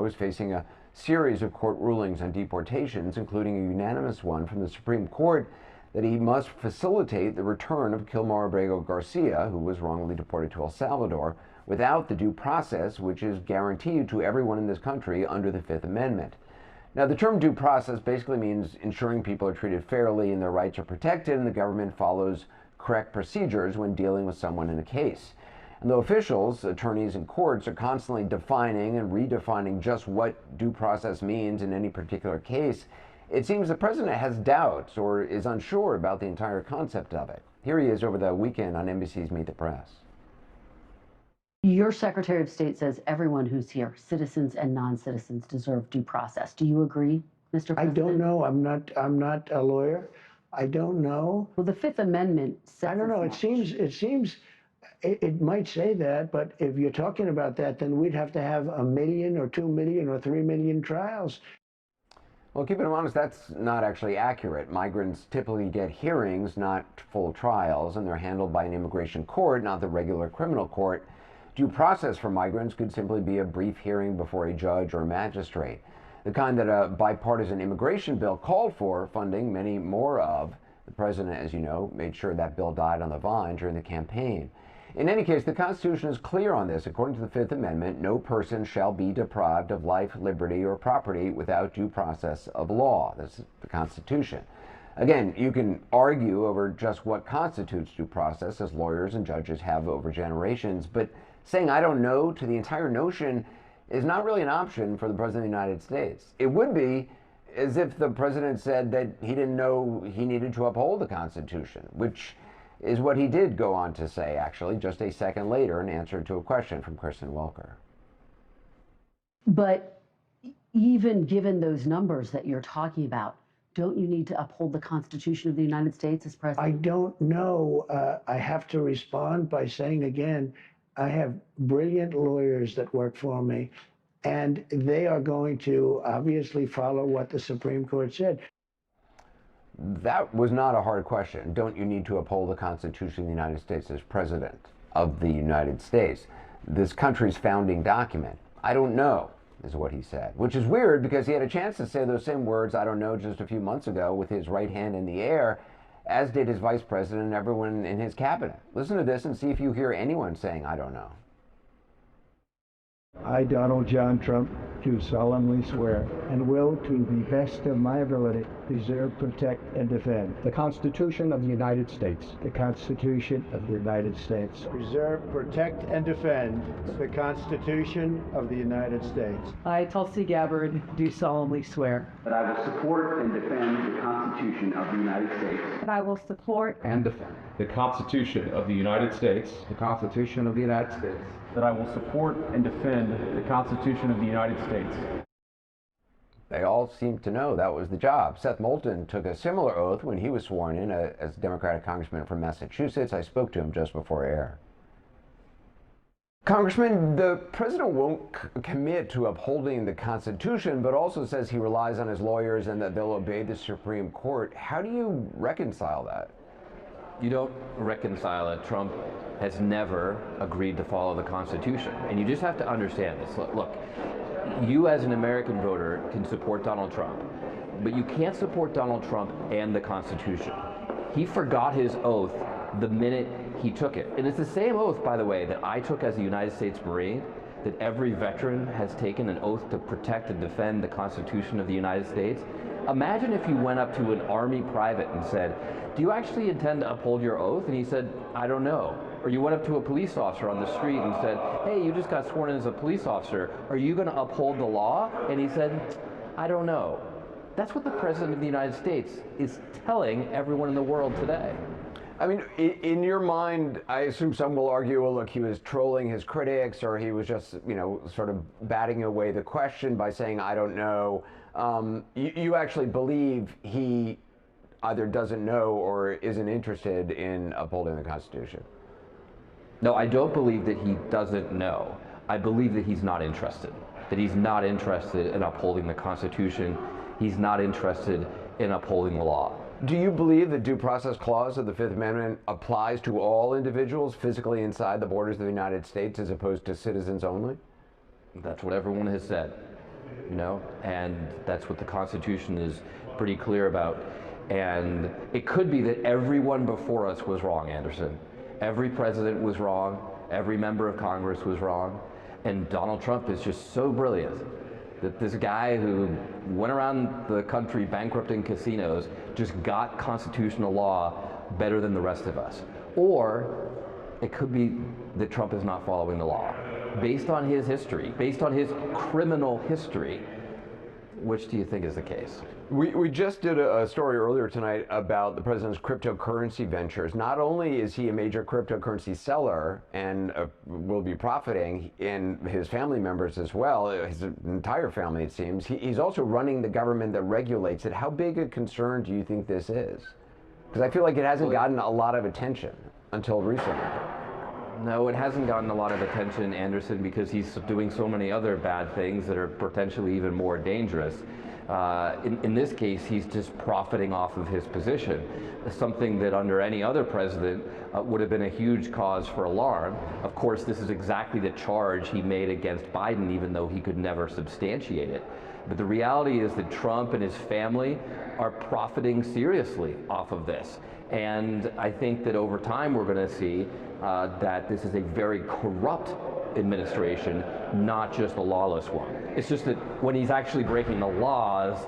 know, is facing a series of court rulings on deportations, including a unanimous one from the Supreme Court that he must facilitate the return of Kilmar Abrego Garcia, who was wrongly deported to El Salvador, without the due process which is guaranteed to everyone in this country under the Fifth Amendment. Now, the term due process basically means ensuring people are treated fairly and their rights are protected and the government follows correct procedures when dealing with someone in a case. And though officials, attorneys, and courts are constantly defining and redefining just what due process means in any particular case, it seems the president has doubts or is unsure about the entire concept of it. Here he is over the weekend on NBC's Meet the Press. Your Secretary of State says everyone who's here, citizens and non-citizens, deserve due process. Do you agree, Mr. President? I don't know. I'm not a lawyer. I don't know. Well, the Fifth Amendment says I don't know. It might say that, but if you're talking about that, then we'd have to have 1 million or 2 million or 3 million trials. Well, keeping in mind, that's not actually accurate. Migrants typically get hearings, not full trials, and they're handled by an immigration court, not the regular criminal court. Due process for migrants could simply be a brief hearing before a judge or a magistrate, the kind that a bipartisan immigration bill called for funding many more of. The president, as you know, made sure that bill died on the vine during the campaign. In any case, the Constitution is clear on this. According to the Fifth Amendment, no person shall be deprived of life, liberty, or property without due process of law. That's the Constitution. Again, you can argue over just what constitutes due process, as lawyers and judges have over generations, but saying I don't know to the entire notion is not really an option for the President of the United States. It would be as if the President said that he didn't know he needed to uphold the Constitution, which is what he did go on to say, actually, just a second later in answer to a question from Kristen Welker. But even given those numbers that you're talking about, don't you need to uphold the Constitution of the United States as president? I don't know. I have to respond by saying again, I have brilliant lawyers that work for me, and they are going to obviously follow what the Supreme Court said. That was not a hard question. Don't you need to uphold the Constitution of the United States as president of the United States? This country's founding document. I don't know, is what he said, which is weird because he had a chance to say those same words, I don't know, just a few months ago with his right hand in the air, as did his vice president and everyone in his cabinet. Listen to this and see if you hear anyone saying, I don't know. I, Donald John Trump, do solemnly swear and will, to the best of my ability, preserve, protect, and defend the Constitution of the United States. The Constitution of the United States. Preserve, protect, and defend the Constitution of the United States. I, Tulsi Gabbard, do solemnly swear that I will support and defend the Constitution of the United States. that I will support And defend the Constitution of the United States. The Constitution of the United States. That I will support and defend the Constitution of the United States. They all seem to know that was the job. Seth Moulton took a similar oath when he was sworn in as Democratic congressman from Massachusetts. I spoke to him just before air. Congressman, the president won't commit to upholding the Constitution, but also says he relies on his lawyers and that they'll obey the Supreme Court. How do you reconcile that? You don't reconcile it. Trump has never agreed to follow the Constitution. And you just have to understand this. Look, you as an American voter can support Donald Trump, but you can't support Donald Trump and the Constitution. He forgot his oath the minute he took it. And it's the same oath, by the way, that I took as a United States Marine, that every veteran has taken an oath to protect and defend the Constitution of the United States. Imagine if you went up to an Army private and said, do you actually intend to uphold your oath? And he said, I don't know. Or you went up to a police officer on the street and said, hey, you just got sworn in as a police officer. Are you going to uphold the law? And he said, I don't know. That's what the President of the United States is telling everyone in the world today. I mean, in your mind, I assume some will argue, well, look, he was trolling his critics, or he was just, you know, sort of batting away the question by saying, I don't know. You actually believe he either doesn't know or isn't interested in upholding the Constitution? No, I don't believe that he doesn't know. I believe that he's not interested. That he's not interested in upholding the Constitution. He's not interested in upholding the law. Do you believe the due process clause of the Fifth Amendment applies to all individuals physically inside the borders of the United States as opposed to citizens only? That's what everyone has said. you know, and that's what the Constitution is pretty clear about. And it could be that everyone before us was wrong, Anderson. Every president was wrong, every member of Congress was wrong, and Donald Trump is just so brilliant that this guy who went around the country bankrupting casinos just got constitutional law better than the rest of us. Or it could be that Trump is not following the law. Based on his history, based on his criminal history, which do you think is the case? We just did a story earlier tonight about the president's cryptocurrency ventures. Not only is he a major cryptocurrency seller and will be profiting in his family members as well, his entire family it seems, he's also running the government that regulates it. How big a concern do you think this is? Because I feel like it hasn't gotten a lot of attention until recently. No, it hasn't gotten a lot of attention, Anderson, because he's doing so many other bad things that are potentially even more dangerous. In this case, he's just profiting off of his position, something that under any other president would have been a huge cause for alarm. Of course, this is exactly the charge he made against Biden, even though he could never substantiate it. But the reality is that Trump and his family are profiting seriously off of this. And I think that over time we're going to see that this is a very corrupt administration, not just a lawless one. It's just that when he's actually breaking the laws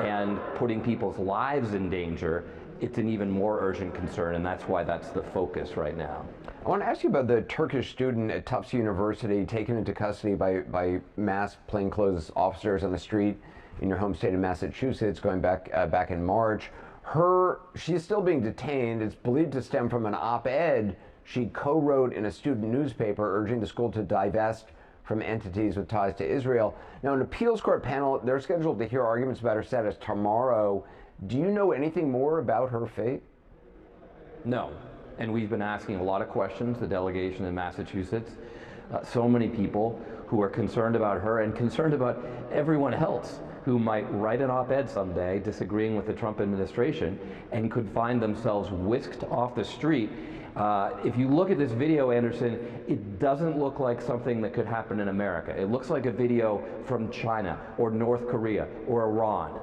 and putting people's lives in danger, it's an even more urgent concern, and that's why that's the focus right now. I want to ask you about the Turkish student at Tufts University taken into custody by mass plainclothes officers on the street in your home state of Massachusetts going back in March. She's still being detained. It's believed to stem from an op-ed she co-wrote in a student newspaper urging the school to divest from entities with ties to Israel. Now, an appeals court panel, they're scheduled to hear arguments about her status tomorrow. Do you know anything more about her fate? No, and we've been asking a lot of questions, the delegation in Massachusetts. So many people who are concerned about her and concerned about everyone else who might write an op-ed someday disagreeing with the Trump administration and could find themselves whisked off the street. If you look at this video, Anderson, it doesn't look like something that could happen in America. It looks like a video from China or North Korea or Iran.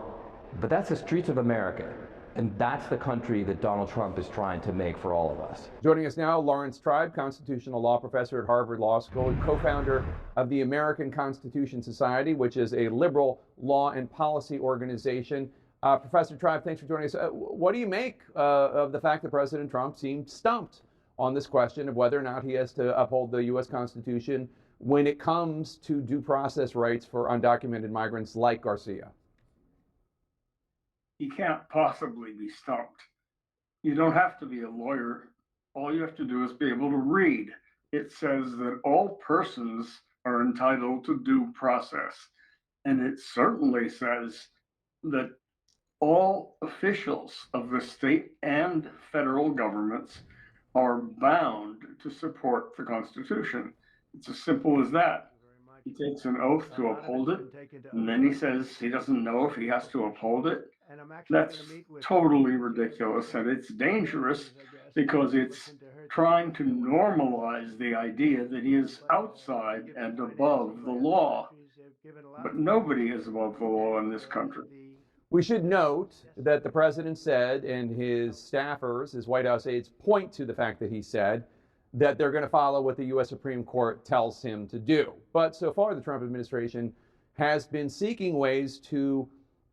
But that's the streets of America. And that's the country that Donald Trump is trying to make for all of us. Joining us now, Laurence Tribe, constitutional law professor at Harvard Law School and co-founder of the American Constitution Society, which is a liberal law and policy organization. Professor Tribe, thanks for joining us. What do you make of the fact that President Trump seemed stumped on this question of whether or not he has to uphold the U.S. Constitution when it comes to due process rights for undocumented migrants like Garcia? He can't possibly be stumped. You don't have to be a lawyer. All you have to do is be able to read. It says that all persons are entitled to due process. And it certainly says that all officials of the state and federal governments are bound to support the Constitution. It's as simple as that. He takes an oath to uphold it, and then he says he doesn't know if he has to uphold it. That's totally ridiculous, and it's dangerous because it's trying to normalize the idea that he is outside and above the law. But nobody is above the law in this country. We should note that the president said, and his staffers, his White House aides, point to the fact that he said that they're going to follow what the U.S. Supreme Court tells him to do. But so far, the Trump administration has been seeking ways to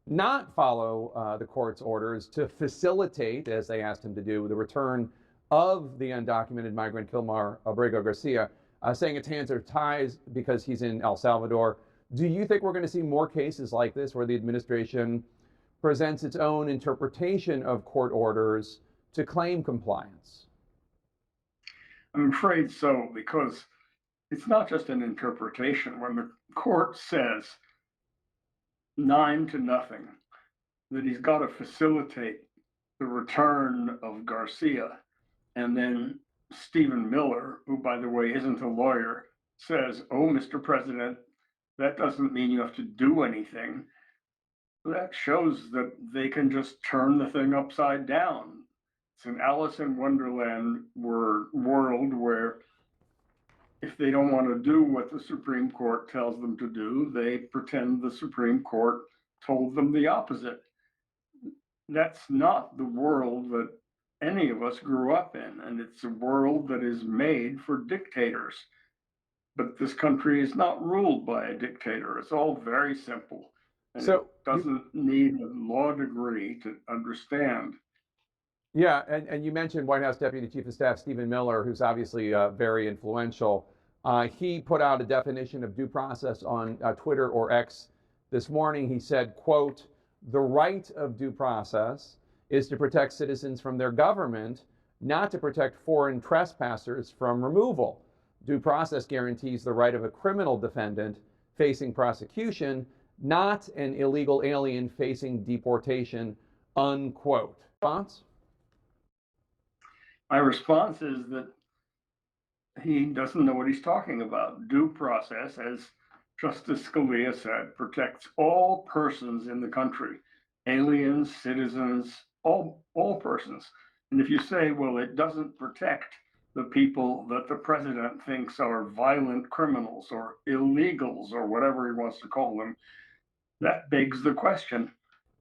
not follow the court's orders to facilitate, as they asked him to do, the return of the undocumented migrant Kilmar Abrego Garcia, saying its hands are tied because he's in El Salvador. Do you think we're going to see more cases like this where the administration presents its own interpretation of court orders to claim compliance? I'm afraid so, because it's not just an interpretation. When the court says 9-0 that he's got to facilitate the return of Garcia, and then Stephen Miller, who, by the way, isn't a lawyer, says, "Oh, Mr. President, that doesn't mean you have to do anything." That shows that they can just turn the thing upside down. It's an Alice in Wonderland world where if they don't want to do what the Supreme Court tells them to do, they pretend the Supreme Court told them the opposite. That's not the world that any of us grew up in, and it's a world that is made for dictators. But this country is not ruled by a dictator. It's all very simple. And so it doesn't need a law degree to understand. Yeah, and you mentioned White House Deputy Chief of Staff Stephen Miller, who's obviously very influential. He put out a definition of due process on Twitter or X this morning. He said, quote, "The right of due process is to protect citizens from their government, not to protect foreign trespassers from removal. Due process guarantees the right of a criminal defendant facing prosecution, not an illegal alien facing deportation," unquote. Response? My response is that he doesn't know what he's talking about. Due process, as Justice Scalia said, protects all persons in the country, aliens, citizens, all persons. And if you say, well, it doesn't protect the people that the president thinks are violent criminals or illegals or whatever he wants to call them, that begs the question,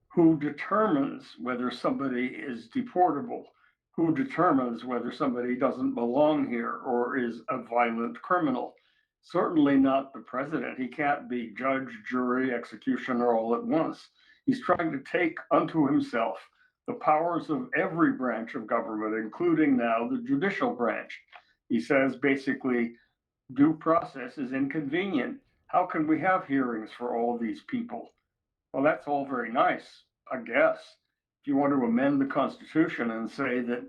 who determines whether somebody is deportable? Who determines whether somebody doesn't belong here or is a violent criminal? Certainly not the president. He can't be judge, jury, executioner all at once. He's trying to take unto himself the powers of every branch of government, including now the judicial branch. He says basically, due process is inconvenient. How can we have hearings for all these people? Well, that's all very nice, I guess. If you want to amend the Constitution and say that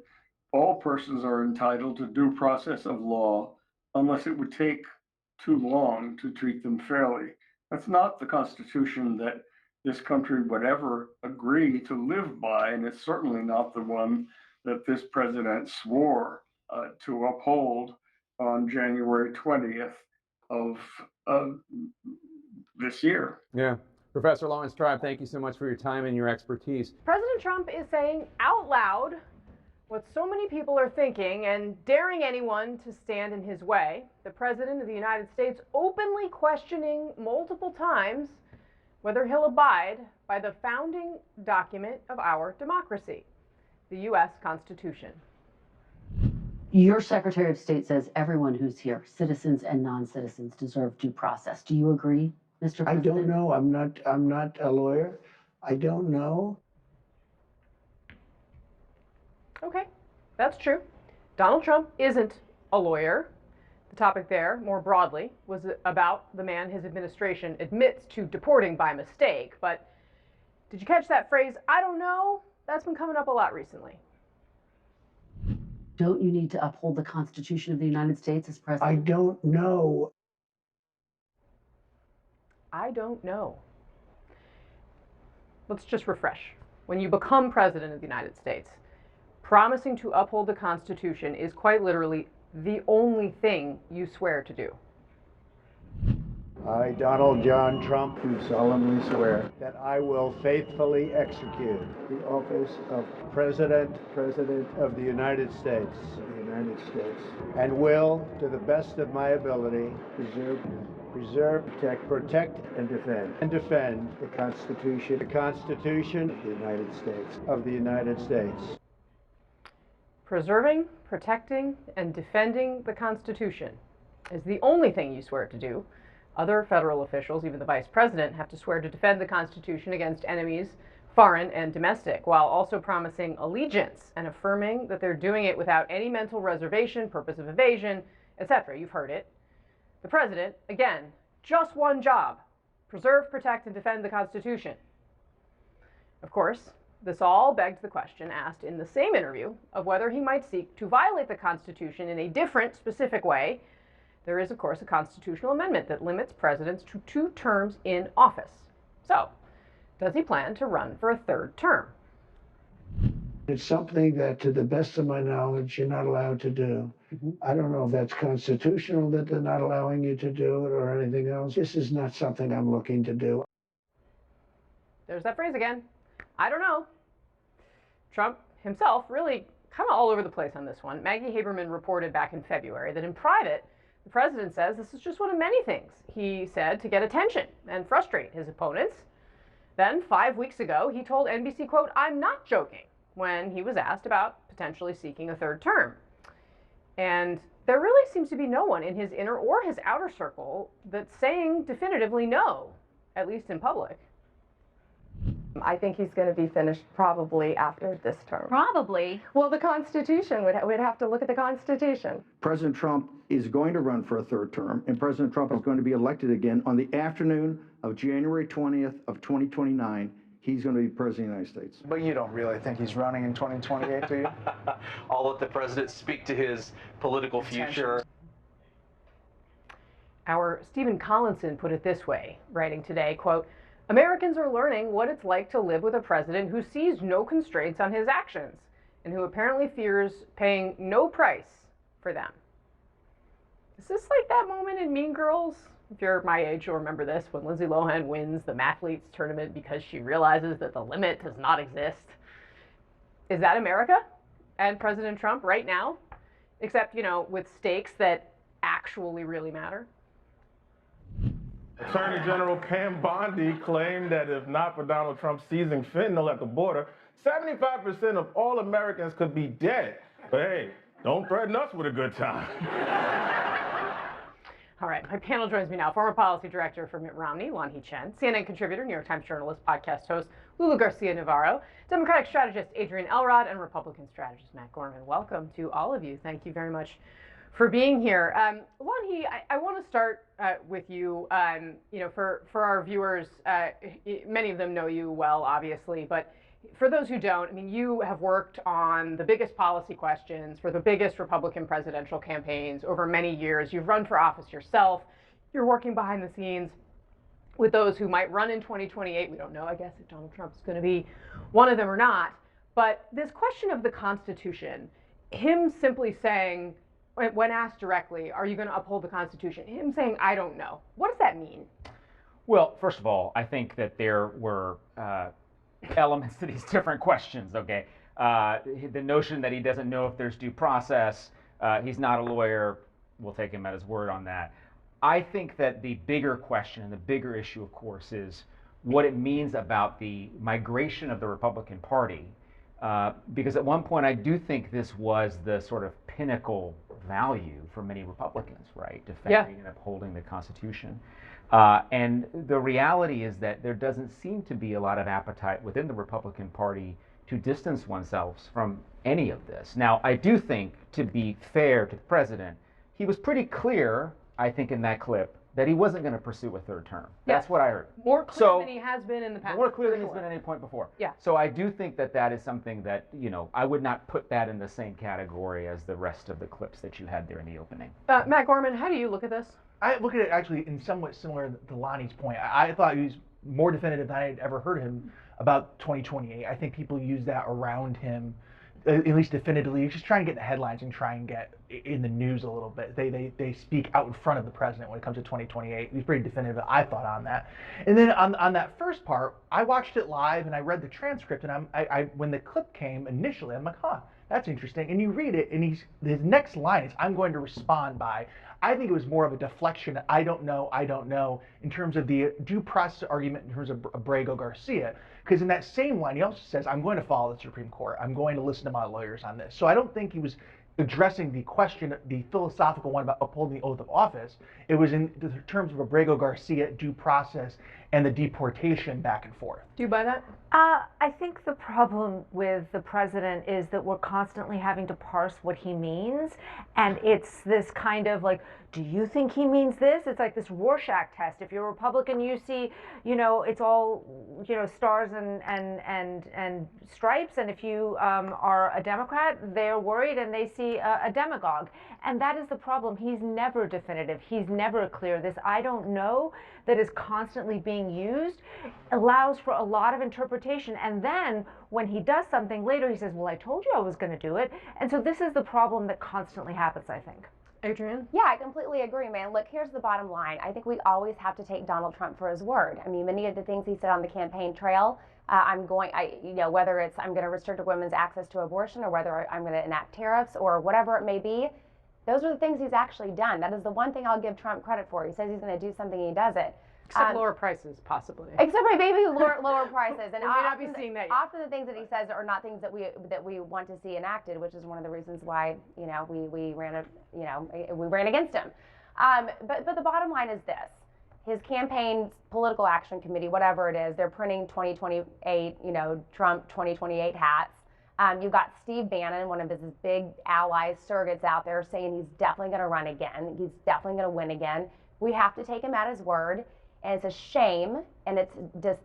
all persons are entitled to due process of law unless it would take too long to treat them fairly. That's not the Constitution that this country would ever agree to live by, and it's certainly not the one that this president swore to uphold on January 20th of this year. Yeah. Professor Laurence Tribe, thank you so much for your time and your expertise. President Trump is saying out loud what so many people are thinking and daring anyone to stand in his way. The President of the United States openly questioning multiple times whether he'll abide by the founding document of our democracy, the U.S. Constitution. Your Secretary of State says everyone who's here, citizens and non-citizens, deserve due process. Do you agree, Mr. President? I don't know. I'm not a lawyer. I don't know. Okay, that's true. Donald Trump isn't a lawyer. The topic there, more broadly, was about the man his administration admits to deporting by mistake. But did you catch that phrase, "I don't know"? That's been coming up a lot recently. Don't you need to uphold the Constitution of the United States as president? I don't know. I don't know. Let's just refresh. When you become president of the United States, promising to uphold the Constitution is quite literally the only thing you swear to do. I, Donald John Trump, do solemnly swear that I will faithfully execute the office of President President of the United States of the United States and will, to the best of my ability, preserve, protect, and defend the Constitution of the United States. of the United States. Preserving, protecting, and defending the Constitution is the only thing you swear to do. Other federal officials, even the Vice President, have to swear to defend the Constitution against enemies, foreign and domestic, while also promising allegiance and affirming that they're doing it without any mental reservation, purpose of evasion, etc. You've heard it. The President, again, just one job: preserve, protect, and defend the Constitution. Of course, this all begged the question asked in the same interview of whether he might seek to violate the Constitution in a different, specific way. There is, of course, a constitutional amendment that limits presidents to 2 terms in office. So, does he plan to run for a 3rd term? It's something that, to the best of my knowledge, you're not allowed to do. I don't know if that's constitutional that they're not allowing you to do it or anything else. This is not something I'm looking to do. There's that phrase again. I don't know. Trump himself really kind of all over the place on this one. Maggie Haberman reported back in February that in private, The president says this is just one of many things he said to get attention and frustrate his opponents. Then, 5 weeks ago, he told NBC, quote, "I'm not joking," when he was asked about potentially seeking a third term. And there really seems to be no one in his inner or his outer circle that's saying definitively no, at least in public. I think he's going to be finished probably after this term. Probably. Well, the Constitution, we'd have to look at the Constitution. President Trump is going to run for a third term, and President Trump is going to be elected again on the afternoon of January 20th of 2029. He's going to be president of the United States. But you don't really think he's running in 2028, do you? I'll let the president speak to his political future. Our Stephen Collinson put it this way, writing today, quote, "Americans are learning what it's like to live with a president who sees no constraints on his actions and who apparently fears paying no price for them." Is this like that moment in Mean Girls? If you're my age, you'll remember this, when Lindsay Lohan wins the Mathletes tournament because she realizes that the limit does not exist. Is that America and President Trump right now? Except, you know, with stakes that actually really matter. Attorney General Pam Bondi claimed that if not for Donald Trump seizing fentanyl at the border, 75% of all Americans could be dead. But hey, don't threaten us with a good time. All right, my panel joins me now. Former policy director for Mitt Romney, Lanhee Chen, CNN contributor, New York Times journalist, podcast host Lulu Garcia-Navarro, Democratic strategist Adrian Elrod, and Republican strategist Matt Gorman. Welcome to all of you. Thank you very much for being here. Lanhee, I want to start with you. You know, for our viewers, many of them know you well, obviously, but for those who don't, I mean, you have worked on the biggest policy questions for the biggest Republican presidential campaigns over many years. You've run for office yourself. You're working behind the scenes with those who might run in 2028. We don't know, I guess, if Donald Trump is going to be one of them or not. But this question of the Constitution, him simply saying, when asked directly, are you going to uphold the Constitution? Him saying, I don't know. What does that mean? Well, first of all, I think that there were elements to these different questions, okay? The notion that he doesn't know if there's due process, he's not a lawyer, we'll take him at his word on that. I think that the bigger question and the bigger issue, of course, is what it means about the migration of the Republican Party. Because at one point, I do think this was the sort of pinnacle value for many Republicans, right? Defending and upholding the Constitution. And the reality is that there doesn't seem to be a lot of appetite within the Republican Party to distance oneself from any of this. Now, I do think, to be fair to the president, he was pretty clear, I think, in that clip, that he wasn't going to pursue a third term. That's what I heard. More clear than he has been in the past. More clear than he's been at any point before. Yeah. So I do think that that is something that, you know, I would not put that in the same category as the rest of the clips that you had there in the opening. Matt Gorman, how do you look at this? I look at it actually in somewhat similar to Lonnie's point. I thought he was more definitive than I had ever heard him about 2028. I think people use that around him, at least definitively. He's just trying to get in the headlines and try and get in the news a little bit. They speak out in front of the president when it comes to 2028. He's pretty definitive, I thought, on that. And then on that first part, I watched it live and I read the transcript. And I when the clip came initially, I'm like, huh, that's interesting. And you read it, and his next line is, I'm going to respond by. I think it was more of a deflection. I don't know, in terms of the due process argument in terms of Abrego Garcia. Because in that same line, he also says, I'm going to follow the Supreme Court. I'm going to listen to my lawyers on this. So I don't think he was addressing the question, the philosophical one about upholding the oath of office. It was in the terms of Abrego Garcia, due process, and the deportation back and forth. Do you buy that? I think the problem with the president is that we're constantly having to parse what he means. And it's this kind of like, do you think he means this? It's like this Rorschach test. If you're a Republican, you see, you know, it's all, you know, stars and stripes. And if you are a Democrat, they're worried and they see a demagogue. And that is the problem. He's never definitive. He's never clear. This I don't know that is constantly being used allows for a lot of interpretation. And then when he does something later, he says, well, I told you I was going to do it. And so this is the problem that constantly happens, I think. Adrian? Yeah, I completely agree, man. Look, here's the bottom line. I think we always have to take Donald Trump for his word. I mean, many of the things he said on the campaign trail, whether it's I'm going to restrict women's access to abortion or whether I'm going to enact tariffs or whatever it may be, Those are the things he's actually done. That is the one thing I'll give Trump credit for. He says he's going to do something, he does it. Except lower prices, possibly. Except maybe lower prices. And we may not be seeing that yet. Often the things that he says are not things that we want to see enacted, which is one of the reasons why we ran against him. But the bottom line is this: his campaign's political action committee, whatever it is, they're printing 2028, Trump 2028 hats. You've got Steve Bannon, one of his big allies, surrogates out there, saying he's definitely going to run again. He's definitely going to win again. We have to take him at his word. And it's a shame, and it's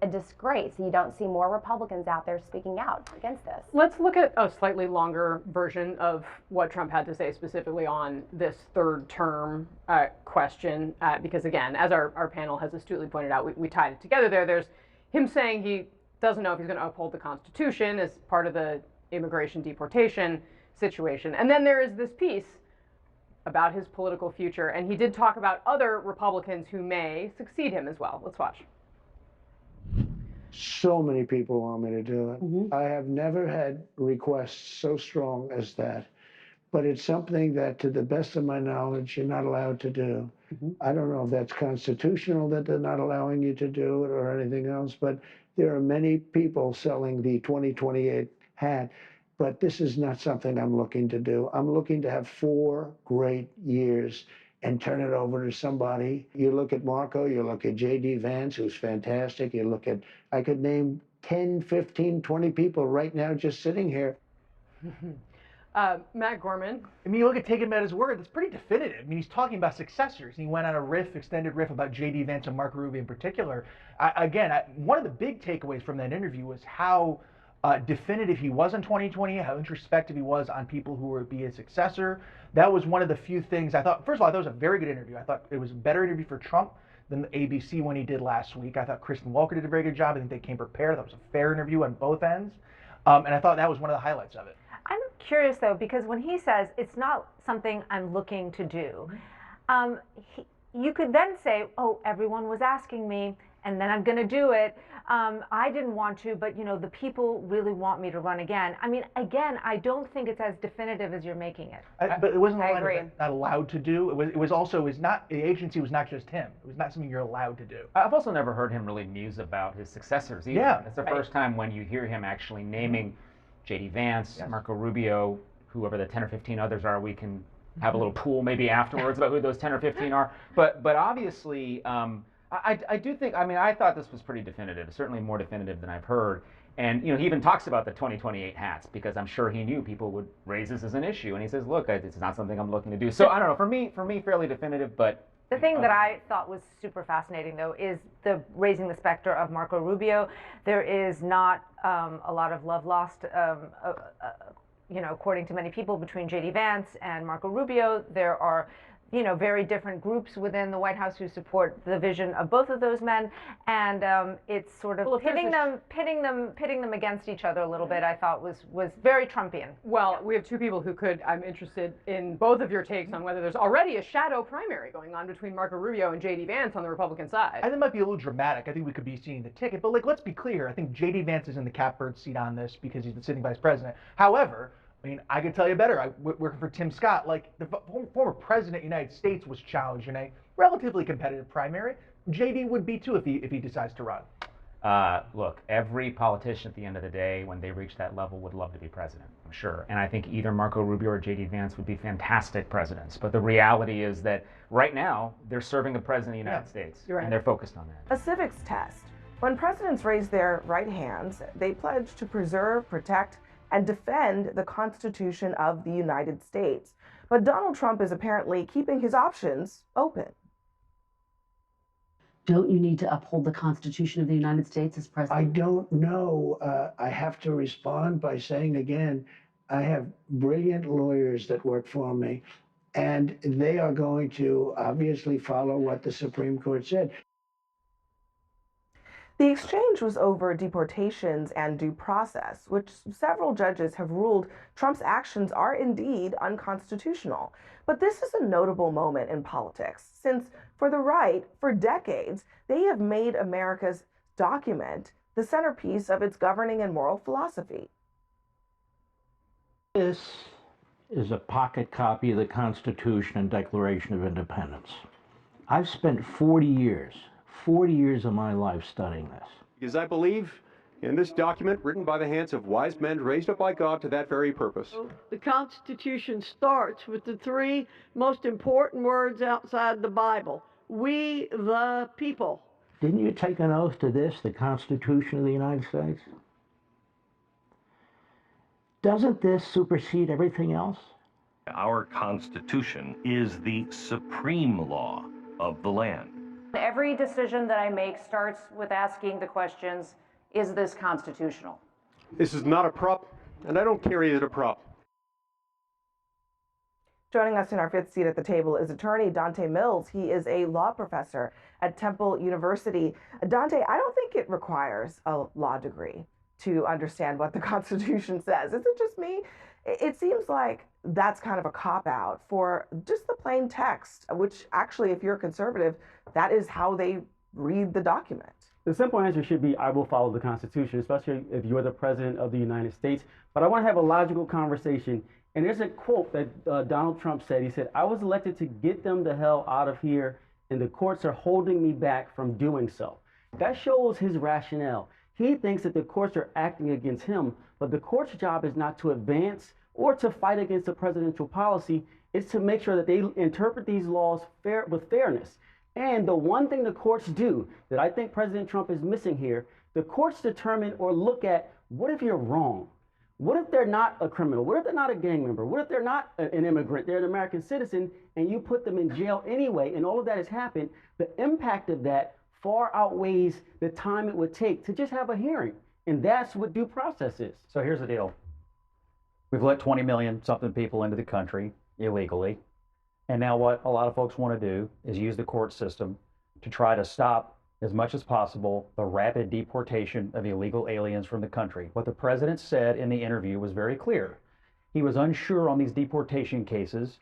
a disgrace. You don't see more Republicans out there speaking out against this. Let's look at a slightly longer version of what Trump had to say specifically on this third term question, because again, as our panel has astutely pointed out, we tied it together there. There's him saying he doesn't know if he's going to uphold the Constitution as part of the immigration deportation situation. And then there is this piece about his political future, and he did talk about other Republicans who may succeed him as well. Let's watch. So many people want me to do it. I have never had requests so strong as that, but it's something that, to the best of my knowledge, you're not allowed to do. I don't know if that's constitutional that they're not allowing you to do it or anything else, but there are many people selling the 2028 hat. But this is not something I'm looking to do. I'm looking to have 4 great years and turn it over to somebody. You look at Marco, you look at J.D. Vance, who's fantastic. You look at, I could name 10, 15, 20 people right now just sitting here. Matt Gorman. I mean, you look at taking him at his word, it's pretty definitive. I mean, he's talking about successors. He went on a extended riff about J.D. Vance and Marco Rubio in particular. One of the big takeaways from that interview was how definitive he was in 2020, how introspective he was on people who would be his successor. That was one of the few things I thought. First of all, I thought it was a very good interview. I thought it was a better interview for Trump than the ABC one he did last week. I thought Kristen Welker did a very good job. I think they came prepared. That was a fair interview on both ends. And I thought that was one of the highlights of it. I'm curious, though, because when he says it's not something I'm looking to do, you could then say, oh, everyone was asking me, and then I'm going to do it. I didn't want to, but the people really want me to run again. I mean, again, I don't think it's as definitive as you're making it. But it wasn't not allowed to do. It was also not the agency was not just him. It was not something you're allowed to do. I've also never heard him really muse about his successors either. Yeah, it's the first time when you hear him actually naming J.D. Vance, Marco Rubio, whoever the 10 or 15 others are. We can have a little pool maybe afterwards about who those 10 or 15 are. But obviously. I do think, I thought this was pretty definitive, certainly more definitive than I've heard. And, he even talks about the 2028 hats because I'm sure he knew people would raise this as an issue. And he says, look, it's not something I'm looking to do. So I don't know, for me, fairly definitive, but. The thing that I thought was super fascinating, though, is the raising the specter of Marco Rubio. There is not a lot of love lost, according to many people, between J.D. Vance and Marco Rubio. There are very different groups within the White House who support the vision of both of those men, and it's sort of pitting them against each other a little bit. I thought was very Trumpian. Well, we have 2 people who I'm interested in both of your takes on whether there's already a shadow primary going on between Marco Rubio and J.D. Vance on the Republican side. I think it might be a little dramatic. I think we could be seeing the ticket, but let's be clear. I think J.D. Vance is in the catbird seat on this because he's the sitting vice president. However, I could tell you better. Working for Tim Scott, the former president of the United States was challenged in a relatively competitive primary. JD would be too if he decides to run. Look, every politician at the end of the day, when they reach that level, would love to be president, I'm sure. And I think either Marco Rubio or J.D. Vance would be fantastic presidents. But the reality is that right now, they're serving the president of the United States, and they're focused on that. A civics test. When presidents raise their right hands, they pledge to preserve, protect, and defend the Constitution of the United States. But Donald Trump is apparently keeping his options open. Don't you need to uphold the Constitution of the United States as president? I don't know. I have to respond by saying again, I have brilliant lawyers that work for me, and they are going to obviously follow what the Supreme Court said. The exchange was over deportations and due process, which several judges have ruled Trump's actions are indeed unconstitutional. But this is a notable moment in politics, since for the right, for decades, they have made America's document the centerpiece of its governing and moral philosophy. This is a pocket copy of the Constitution and Declaration of Independence. I've spent 40 years of my life studying this. Because I believe in this document written by the hands of wise men raised up by God to that very purpose. The Constitution starts with the three most important words outside the Bible: we the people. Didn't you take an oath to this, the Constitution of the United States? Doesn't this supersede everything else? Our Constitution is the supreme law of the land. Every decision that I make starts with asking the questions, is this constitutional? This is not a prop, and I don't carry it a prop. Joining us in our fifth seat at the table is attorney Dante Mills. He is a law professor at Temple University. Dante, I don't think it requires a law degree to understand what the Constitution says. Is it just me? It seems like that's kind of a cop-out for just the plain text, which actually, if you're a conservative, that is how they read the document. The simple answer should be, I will follow the Constitution, especially if you're the President of the United States. But I want to have a logical conversation. And there's a quote that Donald Trump said. He said, I was elected to get them the hell out of here, and the courts are holding me back from doing so. That shows his rationale. He thinks that the courts are acting against him, but the court's job is not to advance or to fight against a presidential policy. It's to make sure that they interpret these laws with fairness. And the one thing the courts do that I think President Trump is missing here, the courts determine or look at, what if you're wrong? What if they're not a criminal? What if they're not a gang member? What if they're not an immigrant? They're an American citizen, and you put them in jail anyway, and all of that has happened. The impact of that far outweighs the time it would take to just have a hearing. And that's what due process is. So here's the deal. We've let 20 million something people into the country illegally. And now what a lot of folks want to do is use the court system to try to stop as much as possible the rapid deportation of illegal aliens from the country. What the president said in the interview was very clear. He was unsure on these deportation cases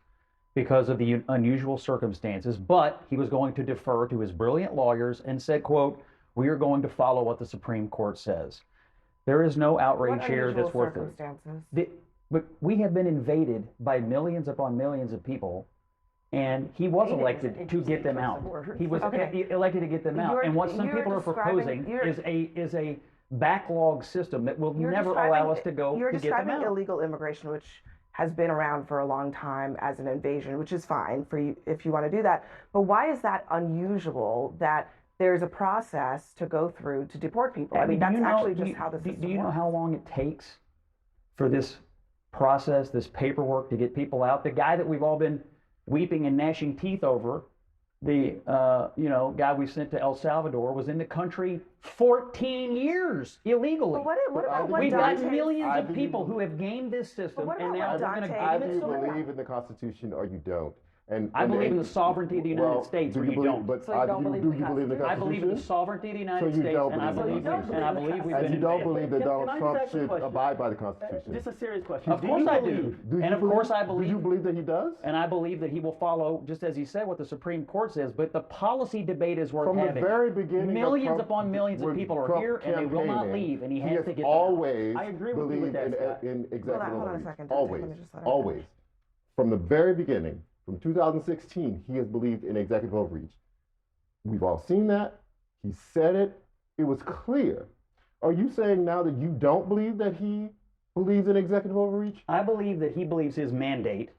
because of the unusual circumstances, but he was going to defer to his brilliant lawyers and said, quote, we are going to follow what the Supreme Court says. There is no outrage here that's worth it. But we have been invaded by millions upon millions of people, and he was elected to get them out. He was elected to get them out. And what some people are proposing is a backlog system that will never allow us to go to get them out. You're describing illegal immigration, which has been around for a long time as an invasion, which is fine for you if you want to do that. But why is that unusual that there's a process to go through to deport people? I mean, that's actually just how the system works. Do you know how long it takes for this process, this paperwork to get people out? The guy that we've all been weeping and gnashing teeth over, the guy we sent to El Salvador, was in the country 14 years illegally. But what about We've got millions of people who have gamed this system, and now we're going to game it. Either you believe in the Constitution or you don't. I believe in the sovereignty of the United States, or you don't. But do you believe in the Constitution? I believe in the sovereignty of the United States, and I believe we've been. And you don't believe that Donald Trump should abide by the Constitution? This is a serious question. Of course I do. And of course I believe. Do you believe that he does? And I believe that he will follow, just as he said, what the Supreme Court says. But the policy debate is worth having. From the very beginning, millions upon millions of people are here, and they will not leave, and he has to get them out. Always I agree with you with that, Scott. in executive Hold on a second. Always. From the very beginning. From 2016, he has believed in executive overreach. We've all seen that. He said it. It was clear. Are you saying now that you don't believe that he believes in executive overreach? I believe that he believes his mandate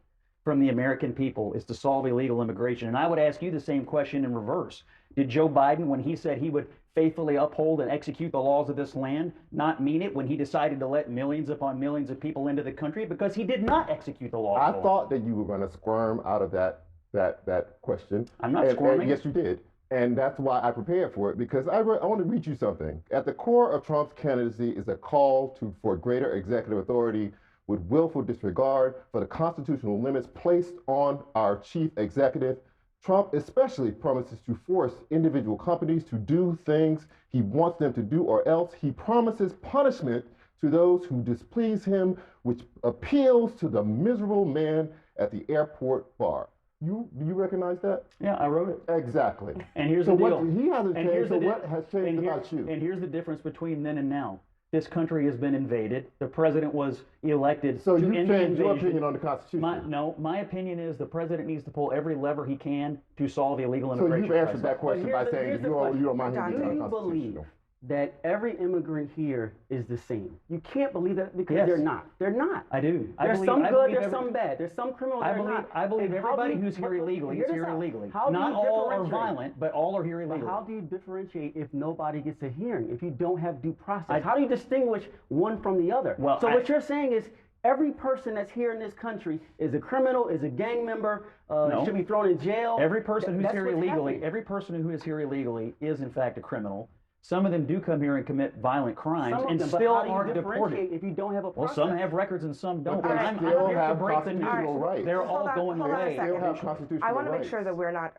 from the American people is to solve illegal immigration. And I would ask you the same question in reverse. Did Joe Biden, when he said he would faithfully uphold and execute the laws of this land, not mean it when he decided to let millions upon millions of people into the country? Because he did not execute the laws. I thought that you were going to squirm out of that question. I'm not squirming. Yes, you did. And that's why I prepared for it, because I want to read you something. At the core of Trump's candidacy is a call for greater executive authority with willful disregard for the constitutional limits placed on our chief executive. Trump especially promises to force individual companies to do things he wants them to do, or else he promises punishment to those who displease him, which appeals to the miserable man at the airport bar. Do you recognize that? Yeah, I wrote it. Exactly. And here's the deal. He hasn't changed, so what has changed about you? And here's the difference between then and now. this country has been invaded. The president was elected So to you end the changed your invasion. opinion on the Constitution? My opinion is the president needs to pull every lever he can to solve the illegal So immigration you've answered crisis. that question by saying that you don't mind him being Do you unconstitutional. believe that every immigrant here is the same? You can't believe that because Yes. they're not. They're not. I do. There's some good, there's some bad. There's some criminals, I they're believe, not. I believe And how do everybody you- who's here illegally hear is this here out. illegally. How do Not you all are differentiate? violent, but all are here But illegally. how do you differentiate if nobody gets a hearing, if you don't have due process? How do you distinguish one from the other? Well, so what you're saying is every person that's here in this country is a criminal, is a gang member, No. should be thrown in jail. Every person who's That's here what's illegally, happening. every person who is here illegally is in fact a criminal. Some of them do come here and commit violent crimes Some of and them, but still how do you aren't differentiate deported. if you don't have a Well, process? some have records and some don't. But they I'm still here to have break the constitutional news. rights. They're all going hold on a They away. still have second. constitutional I want to rights. make sure that we're not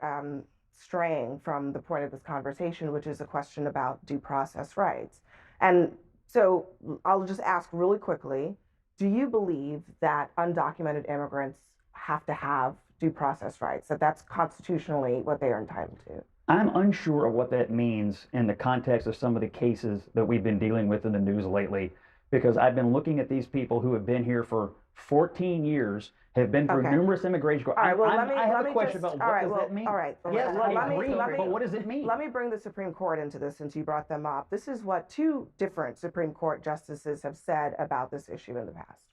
straying from the point of this conversation, which is a question about due process rights. And so I'll just ask really quickly, do you believe that undocumented immigrants have to have due process rights, that that's constitutionally what they are entitled to? I'm unsure of what that means in the context of some of the cases that we've been dealing with in the news lately, because I've been looking at these people who have been here for 14 years, have been through Okay. numerous immigration. All right, well, I have let a me question just, about all what right, does well, that mean? all right. Yes, let I me- agree, let me- but what does it mean? Let me bring the Supreme Court into this since you brought them up. This is what two different Supreme Court justices have said about this issue in the past.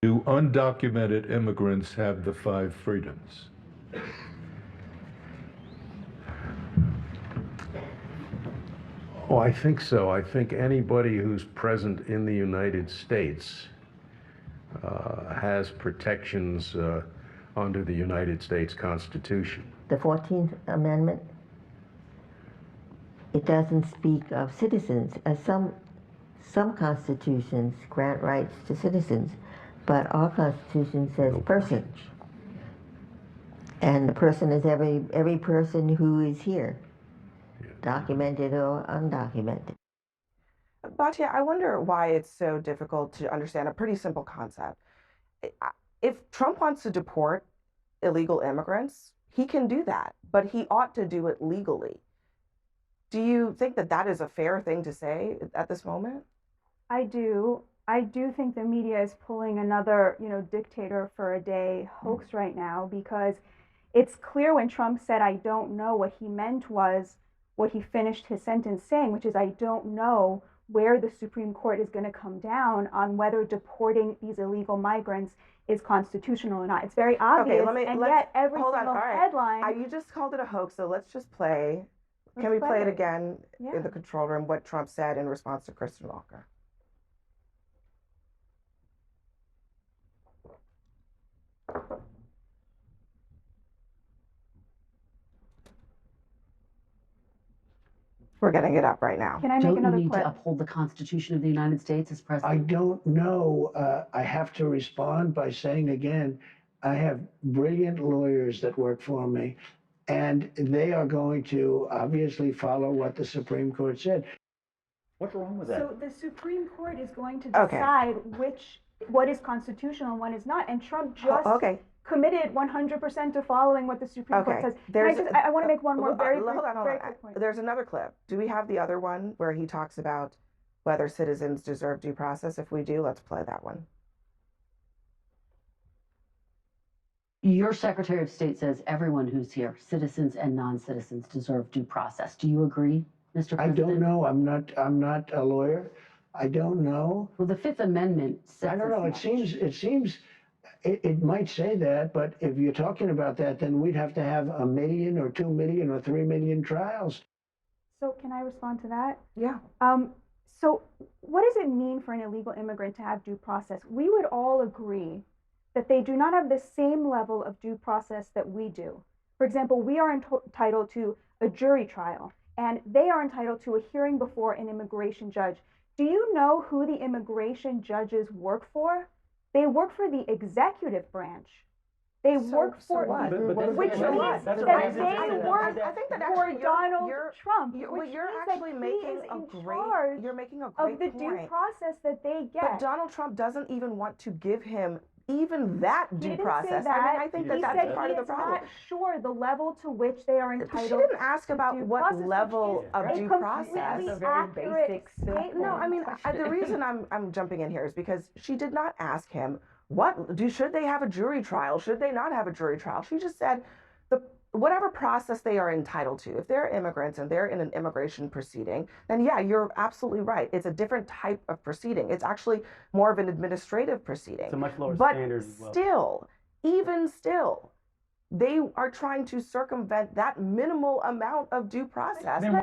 Do undocumented immigrants have the 5 freedoms? Oh, I think so. I think anybody who's present in the United States has protections under the United States Constitution. The 14th Amendment, it doesn't speak of citizens. Some constitutions grant rights to citizens, but our Constitution says person. And the person is every person who is here, documented or undocumented. Batya, I wonder why it's so difficult to understand a pretty simple concept. If Trump wants to deport illegal immigrants, he can do that, but he ought to do it legally. Do you think that that is a fair thing to say at this moment? I do. I do think the media is pulling another, dictator for a day hoax right now, because it's clear when Trump said, I don't know, what he meant was what he finished his sentence saying, which is, I don't know where the Supreme Court is going to come down on whether deporting these illegal migrants is constitutional or not. It's very obvious, yet every single headline... You just called it a hoax, so let's just play. Can Let's we play play it it. again Yeah. in the control room, what Trump said in response to Kristen Welker? We're getting it up right now. Can I make Don't another you need clip? to uphold the Constitution of the United States as I president? don't know. I have to respond by saying again, I have brilliant lawyers that work for me, and they are going to obviously follow what the Supreme Court said. What's wrong with So the Supreme Court is going to Okay. decide what is constitutional and what is not, and Trump just committed 100% to following what the Supreme Court says. I want to make one more very quick point. There's another clip. Do we have the other one where he talks about whether citizens deserve due process? If we do, let's play that one. Your Secretary of State says everyone who's here, citizens and non-citizens, deserve due process. Do you agree, Mr. I President? don't know. I'm not a lawyer. I don't know. Well, the Fifth Amendment says I don't know. as It seems it might say that, but if you're talking about that, then we'd have to have 1 million or 2 million or 3 million trials. So can I respond to that? Yeah. So what does it mean for an illegal immigrant to have due process? We would all agree that they do not have the same level of due process that we do. For example, we are entitled to a jury trial, and they are entitled to a hearing before an immigration judge. Do you know who the immigration judges work for? They work for the executive branch. They work for what? which means that they work for Donald Trump. You're actually making a great of the due process that they get. But Donald Trump doesn't even want to give him even that He due didn't process. say that. I mean, I think He that that's said part he of the is problem. not sure the level to which they are entitled. She didn't ask to about due what process, level which is of a due completely process. That's a very accurate basic, statement. simple No, I mean, question. the reason I'm jumping in here is because she did not ask him should they have a jury trial? Should they not have a jury trial? She just said whatever process they are entitled to. If they're immigrants and they're in an immigration proceeding, then yeah, you're absolutely right. It's a different type of proceeding. It's actually more of an administrative proceeding. It's a much lower but standard as well. still, even still, they are trying to circumvent that minimal amount of due process.